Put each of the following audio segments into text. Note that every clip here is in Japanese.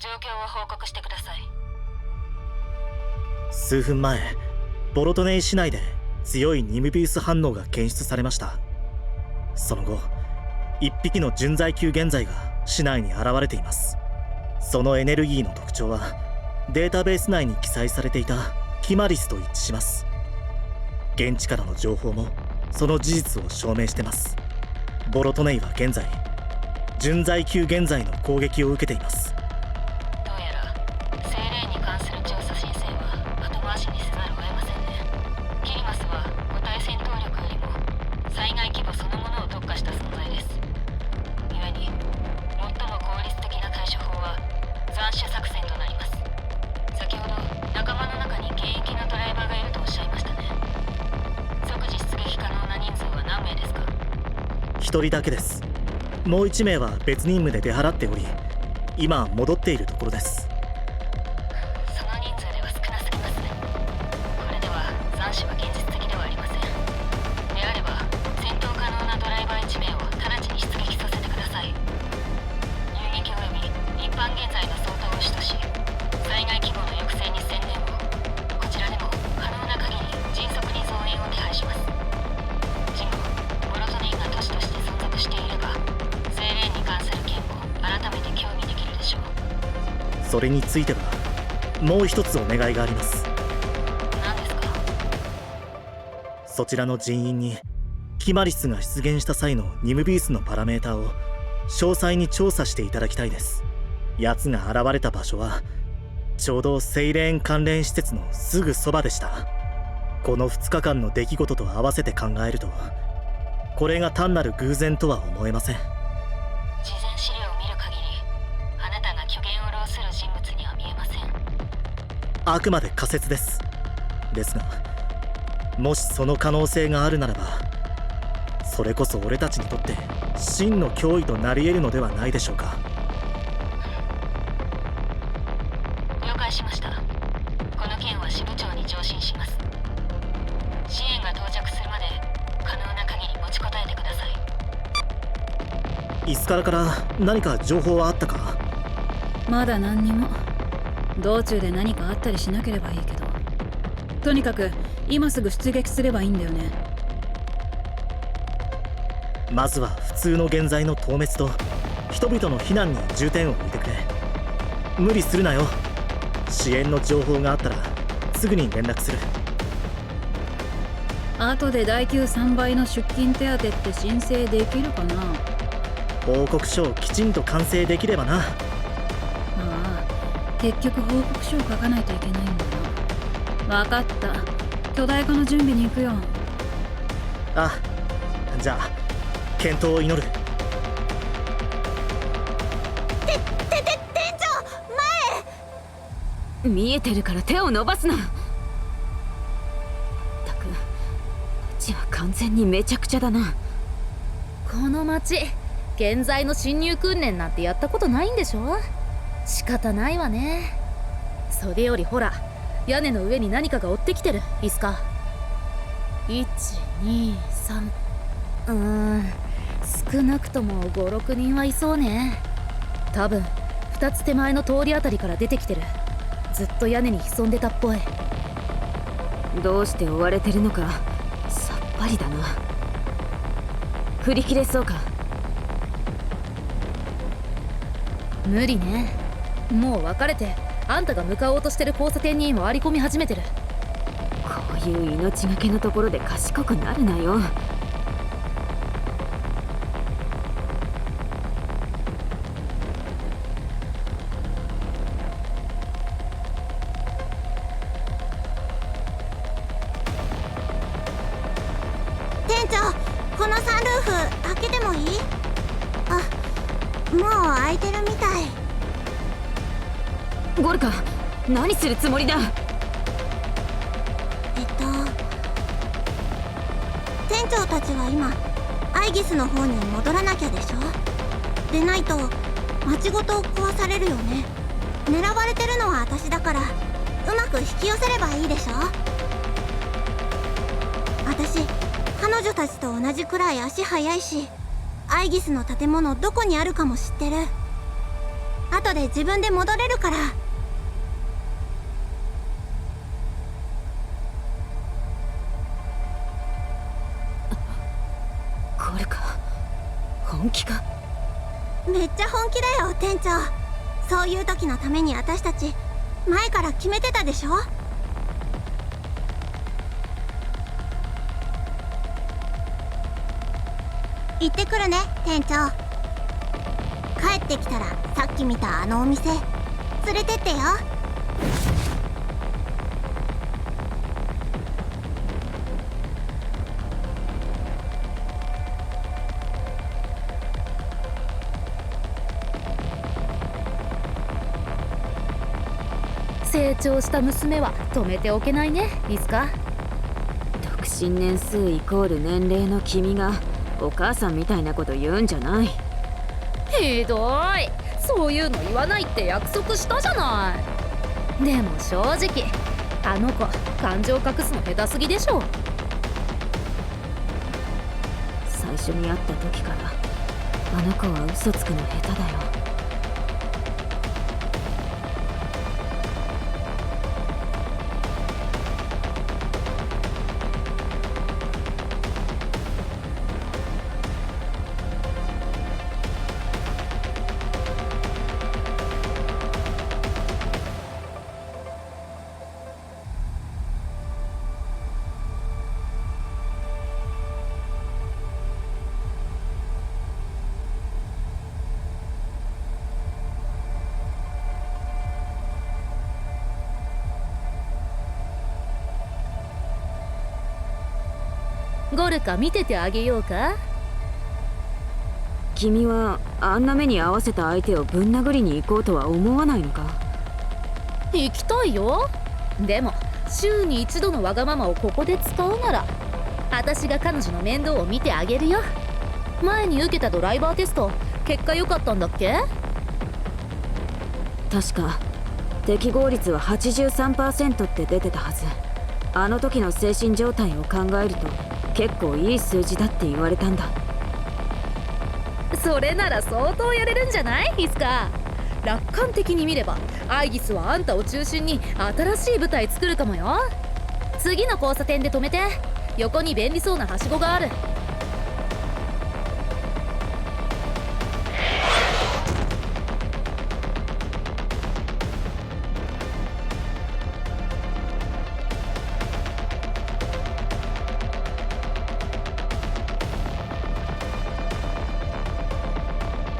状況を報告してください。数分前、ボロトネイ市内で強いニムビウス反応が検出されました。その後、1匹の純在級原材が市内に現れています。そのエネルギーの特徴はデータベース内に記載されていたキマリスと一致します。現地からの情報もその事実を証明してます。ボロトネイは現在純在級原材の攻撃を受けています。どうやら精霊に関する調査申請は後回しにせざるを得ませんね。キリマスは個体戦闘力よりも災害規模そのものを特化した存在です。故に最も効率的な対処法は斬首作戦となります。先ほど仲間の中に現役のドライバーがいるとおっしゃいましたね。即時出撃可能な人数は何名ですか？1人だけです。もう1名は別任務で出払っており、今戻っているところです。その人数では少なすぎますね。これでは斬首は現実的ではありません。であれば戦闘可能なドライバー1名を直ちに出撃させてください。遊撃及び一般現在の相当を主とし、災害規模の抑制に専念を。こちらでも可能な限り迅速に増援を手配します。事後ボロトネイが都市として存続していれば精霊に関する件を改めて協議できるでしょう。それについてはもう一つお願いがあります。何ですか？そちらの人員にキマリスが出現した際のニムビウスのパラメータを詳細に調査していただきたいです。奴が現れた場所はちょうどセイレーン関連施設のすぐそばでした。この2日間の出来事と合わせて考えると、これが単なる偶然とは思えません。事前資料を見る限りあなたが虚言を弄する人物には見えません。あくまで仮説です。ですが、もしその可能性があるならば、それこそ俺たちにとって真の脅威となり得るのではないでしょうか。了解しました。この件は支部長に上申します。支援が到着するまで可能な限り持ちこたえてください。イスカラから何か情報はあったか？まだ何にも。道中で何かあったりしなければいいけど、とにかく今すぐ出撃すればいいんだよね。まずは普通の原材の透滅と人々の避難に重点を置いてくれ。無理するなよ。支援の情報があったらすぐに連絡する。後で代給3倍の出勤手当って申請できるかな？報告書をきちんと完成できればな。ああ、結局報告書を書かないといけないんだな。分かった。巨大化の準備に行くよ。あ、じゃあ健闘を祈る。店長、見えてるから手を伸ばすな。ったく、こっちは完全にめちゃくちゃだな。この町現在の侵入訓練なんてやったことないんでしょ？仕方ないわね。それよりほら、屋根の上に何かが追ってきてる。いいっすか？ 1,2,3 少なくとも5、6人はいそうね。多分2つ手前の通りあたりから出てきてる。ずっと屋根に潜んでたっぽい。どうして追われてるのかさっぱりだな。振り切れそうか？無理ね。もう別れて、あんたが向かおうとしてる交差点に回り込み始めてる。こういう命がけのところで賢くなるなよ。店長、このサンルーフ開けてもいい？あ、もう開いてるみたい。ゴルカ、何するつもりだ？店長たちは今アイギスの方に戻らなきゃでしょ。でないと町ごと壊されるよね。狙われてるのは私だから、うまく引き寄せればいいでしょ。私彼女たちと同じくらい足速いし、アイギスの建物どこにあるかも知ってる。あ後で自分で戻れるから。ゴルか、本気か。めっちゃ本気だよ店長。そういう時のために私たち前から決めてたでしょ。行ってくるね店長。帰ってきたらさっき見たあのお店連れてってよ。成長した娘は止めておけないね、いつか。独身年数イコール年齢の君がお母さんみたいなこと言うんじゃない。ひどい、そういうの言わないって約束したじゃない。でも正直あの子感情隠すの下手すぎでしょ。最初に会った時からあの子は嘘つくの下手だよ。ゴルカ見ててあげようか。君はあんな目に合わせた相手をぶん殴りに行こうとは思わないのか。行きたいよ。でも週に一度のわがままをここで使うなら私が彼女の面倒を見てあげるよ。前に受けたドライバーテスト結果良かったんだっけ。確か適合率は 83% って出てたはず。あの時の精神状態を考えると結構いい数字だって言われたんだ。それなら相当やれるんじゃない、いつか。楽観的に見ればアイギスはあんたを中心に新しい舞台作るかもよ。次の交差点で止めて。横に便利そうなはしごがある。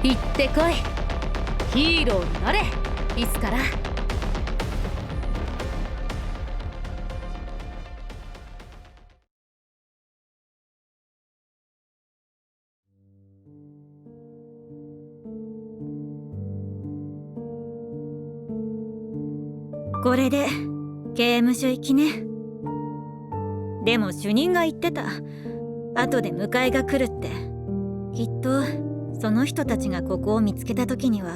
行ってこい。ヒーローになれ、いつから。これで刑務所行きね。でも主任が言ってた、後で迎えが来るって。きっとその人たちがここを見つけた時には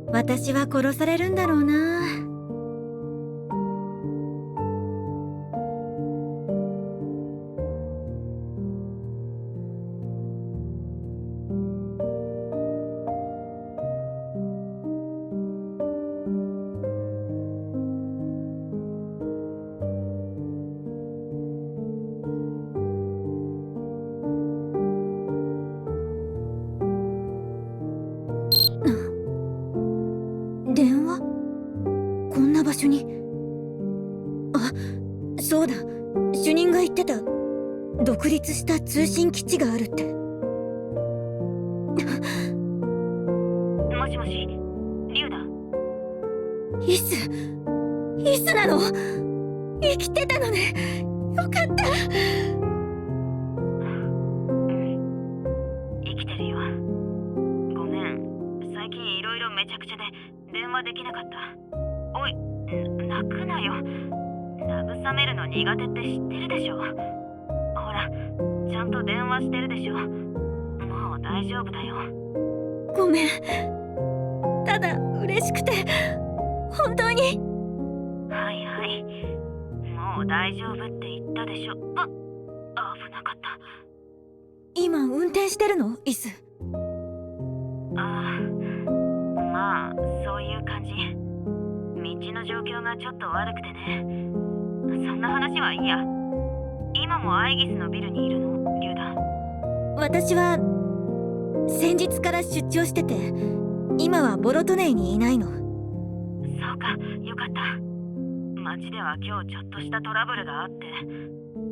私は殺されるんだろうな。電話？こんな場所に。あ、そうだ、主任が言ってた独立した通信基地があるって。もしもし、リュウだ。イスなの？生きてたのね。よかった。生きてるよ。ごめん、最近いろいろめちゃくちゃで電話できなかった。おい、泣くなよ。慰めるの苦手って知ってるでしょ。ほら、ちゃんと電話してるでしょ。もう大丈夫だよ。ごめん。ただ嬉しくて、本当に。はいはい、もう大丈夫って言ったでしょ。危なかった。今運転してるの？イス。まあの状況がちょっと悪くてね。そんな話はいいや。今もアイギスのビルにいるの、リュウダ。私は先日から出張してて、今はボロトネイにいないの。そうか、よかった。街では今日ちょっとしたトラブルがあって、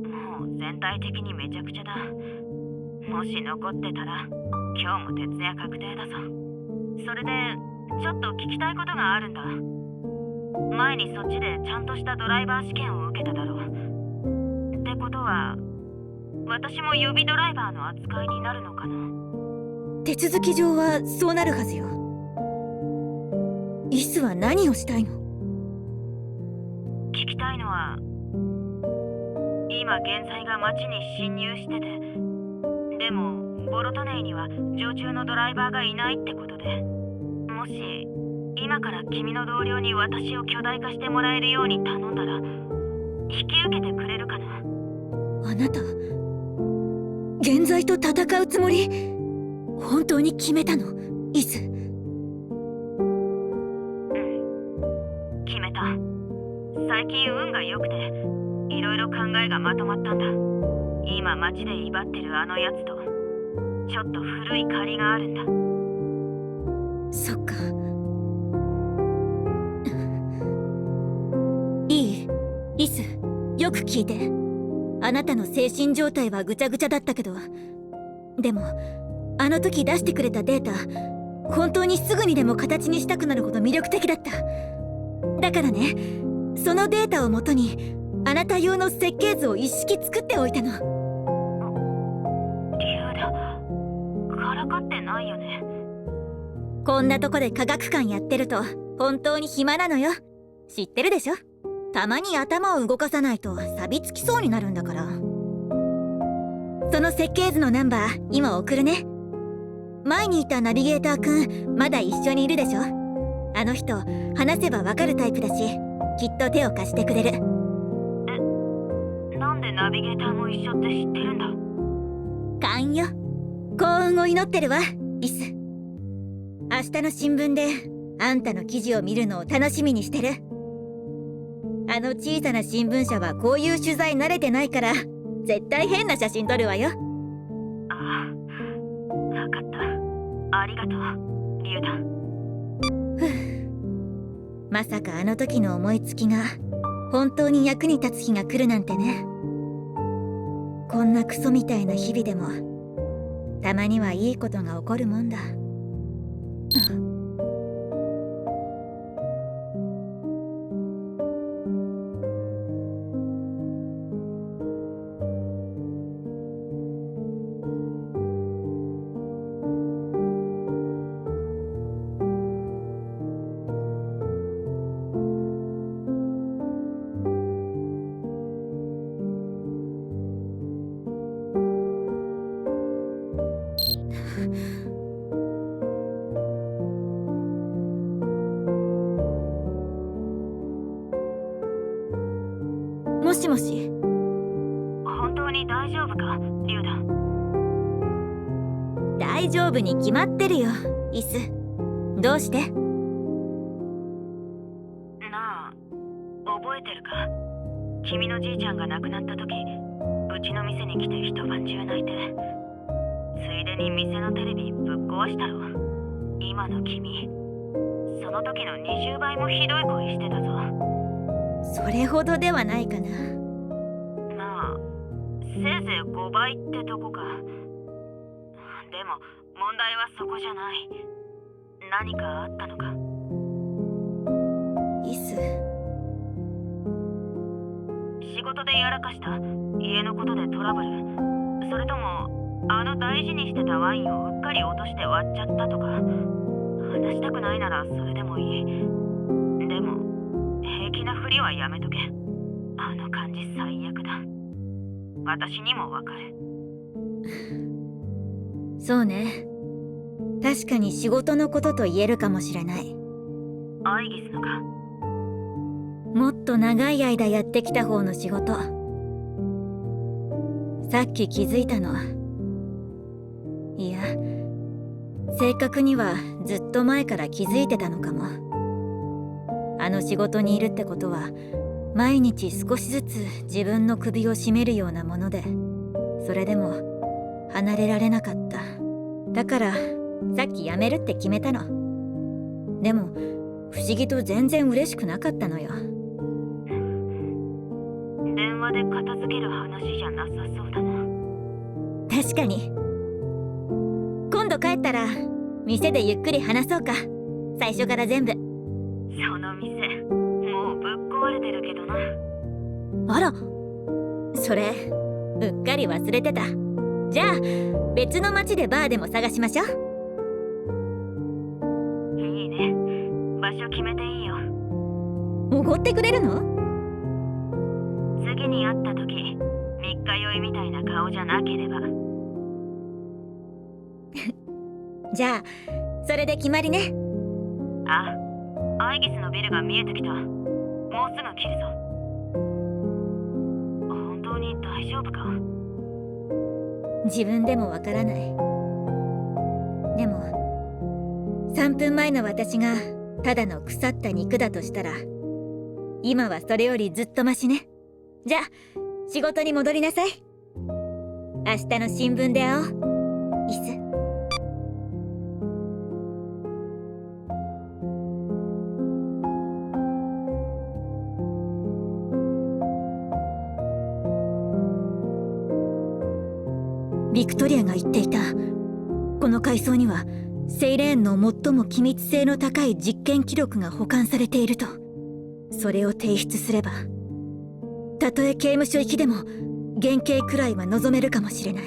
もう全体的にめちゃくちゃだ。もし残ってたら今日も徹夜確定だぞ。それでちょっと聞きたいことがあるんだ。前にそっちでちゃんとしたドライバー試験を受けただろう。ってことは私も予備ドライバーの扱いになるのかな。手続き上はそうなるはずよ。イスは何をしたいの？聞きたいのは、今現在が街に侵入してて、でもボロトネイには常駐のドライバーがいないってことで、もし今から君の同僚に私を巨大化してもらえるように頼んだら引き受けてくれるかな。あなた現在と戦うつもり？本当に決めたの、イス？決めた。最近運が良くていろいろ考えがまとまったんだ。今街で威張ってるあのやつとちょっと古い借りがあるんだ。そっか。いい？イス、よく聞いて。あなたの精神状態はぐちゃぐちゃだったけど、でもあの時出してくれたデータ、本当にすぐにでも形にしたくなるほど魅力的だった。だからね、そのデータをもとにあなた用の設計図を一式作っておいたの。リュウダ、からかってないよね。こんなとこで科学館やってると本当に暇なのよ。知ってるでしょ。たまに頭を動かさないと錆びつきそうになるんだから。その設計図のナンバー今送るね。前にいたナビゲーターくんまだ一緒にいるでしょ。あの人話せばわかるタイプだし、きっと手を貸してくれる。なんでナビゲーターも一緒って知ってるんだ。勘よ。幸運を祈ってるわ、リス。明日の新聞であんたの記事を見るのを楽しみにしてる。あの小さな新聞社はこういう取材慣れてないから絶対変な写真撮るわよ。ああ、分かった。ありがとう、リュウダ。まさかあの時の思いつきが本当に役に立つ日が来るなんてね。こんなクソみたいな日々でもたまにはいいことが起こるもんだ。もしもし。本当に大丈夫か、リュウダ。大丈夫に決まってるよ、イス。どうして？なあ、覚えてるか？君のじいちゃんが亡くなった時、うちの店に来て一晩中泣いて、ついでに店のテレビぶっ壊したろ。今の君、その時の20倍もひどい声してたぞ。それほどではないかな。まあ、せいぜい5倍ってとこか。でも問題はそこじゃない。何かあったのか？イス。仕事でやらかした？家のことでトラブル？それともあの大事にしてたワインをうっかり落として割っちゃったとか？話したくないならそれでもいい。でも平気なふりはやめとけ。あの感じ最悪だ。私にもわかる。そうね。確かに仕事のことと言えるかもしれない。アイギスのか？もっと長い間やってきた方の仕事。さっき気づいたの。いや、正確にはずっと前から気づいてたのかも。あの仕事にいるってことは毎日少しずつ自分の首を絞めるようなもので、それでも離れられなかった。だからさっき辞めるって決めたの。でも不思議と全然嬉しくなかったのよ。電話で片付ける話じゃなさそうだな。確かに。今度帰ったら店でゆっくり話そうか。最初から全部。その店もうぶっ壊れてるけどな。あら、それうっかり忘れてた。じゃあ別の町でバーでも探しましょう。いいね、場所決めていいよ。おごってくれるの？次に会った時、三日酔いみたいな顔じゃなければ。じゃあそれで決まりね。あ、アイギスのビルが見えてきた。もうすぐ切るぞ。本当に大丈夫か？自分でもわからない。でも3分前の私がただの腐った肉だとしたら、今はそれよりずっとマシね。じゃあ仕事に戻りなさい。明日の新聞で会おう。イス。ビクトリアが言っていた。この階層にはセイレーンの最も機密性の高い実験記録が保管されていると。それを提出すれば、たとえ刑務所行きでも原型くらいは望めるかもしれない。